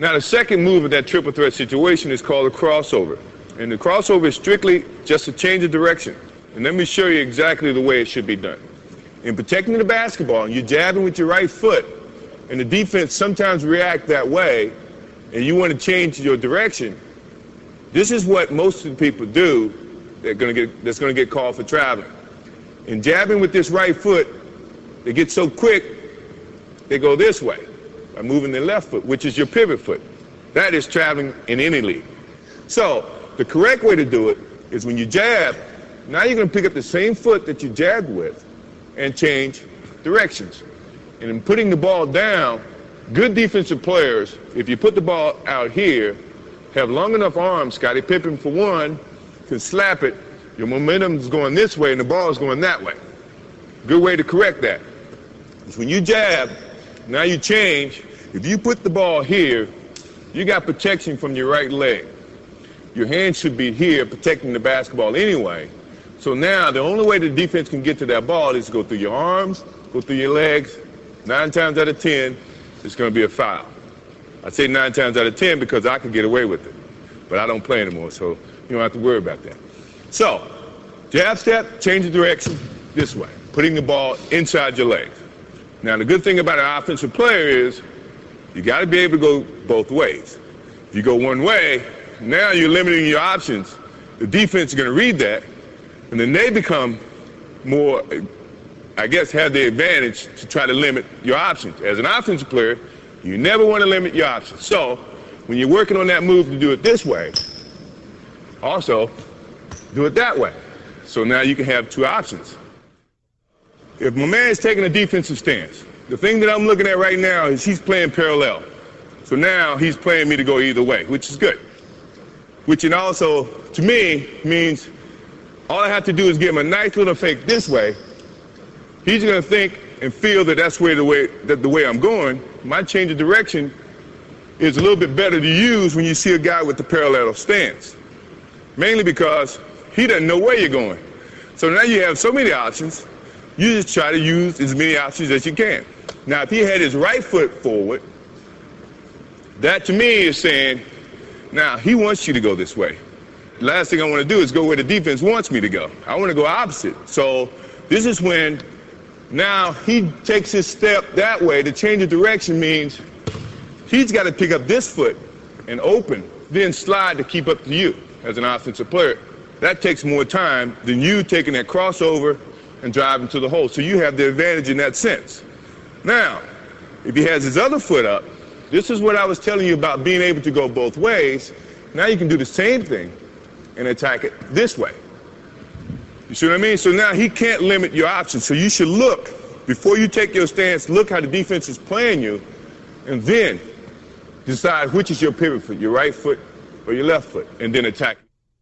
Now, the second move of that triple threat situation is called a crossover. And the crossover is strictly just a change of direction. And let me show you exactly the way it should be done. In protecting the basketball, you're jabbing with your right foot, and the defense sometimes react that way, and you want to change your direction. This is what most of the people do that's going to get called for traveling. In jabbing with this right foot, they get so quick, they go this way by moving their left foot, which is your pivot foot. That is traveling in any league. So the correct way to do it is when you jab, now you're going to pick up the same foot that you jabbed with and change directions. And in putting the ball down, good defensive players, if you put the ball out here, have long enough arms, Scottie Pippen for one, can slap it, your momentum is going this way and the ball is going that way. Good way to correct that is when you jab, now you change. If you put the ball here, you got protection from your right leg. Your hands should be here protecting the basketball anyway. So now the only way the defense can get to that ball is to go through your arms, go through your legs. 9 times out of 10, it's going to be a foul. I say 9 times out of 10 because I can get away with it. But I don't play anymore, so you don't have to worry about that. So, jab step, change the direction this way, putting the ball inside your legs. Now, the good thing about an offensive player is you got to be able to go both ways. If you go one way, now you're limiting your options. The defense is going to read that, and then they become more, I guess, have the advantage to try to limit your options. As an offensive player, you never want to limit your options. So when you're working on that move to do it this way, also do it that way. So now you can have 2 options. If my man's taking a defensive stance, the thing that I'm looking at right now is he's playing parallel. So now he's playing me to go either way, which is good. Which and also, to me, means all I have to do is give him a nice little fake this way. He's going to think and feel that that's the way I'm going. My change of direction is a little bit better to use when you see a guy with the parallel stance. Mainly because he doesn't know where you're going. So now you have so many options, you just try to use as many options as you can. Now, if he had his right foot forward, that to me is saying, now he wants you to go this way. The last thing I want to do is go where the defense wants me to go. I want to go opposite. So this is when now he takes his step that way. To change of direction means he's got to pick up this foot and open, then slide to keep up to you as an offensive player. That takes more time than you taking that crossover and driving to the hole. So you have the advantage in that sense. Now, if he has his other foot up, this is what I was telling you about being able to go both ways. Now you can do the same thing and attack it this way. You see what I mean? So now he can't limit your options. So you should look, before you take your stance, look how the defense is playing you, and then decide which is your pivot foot, your right foot or your left foot, and then attack.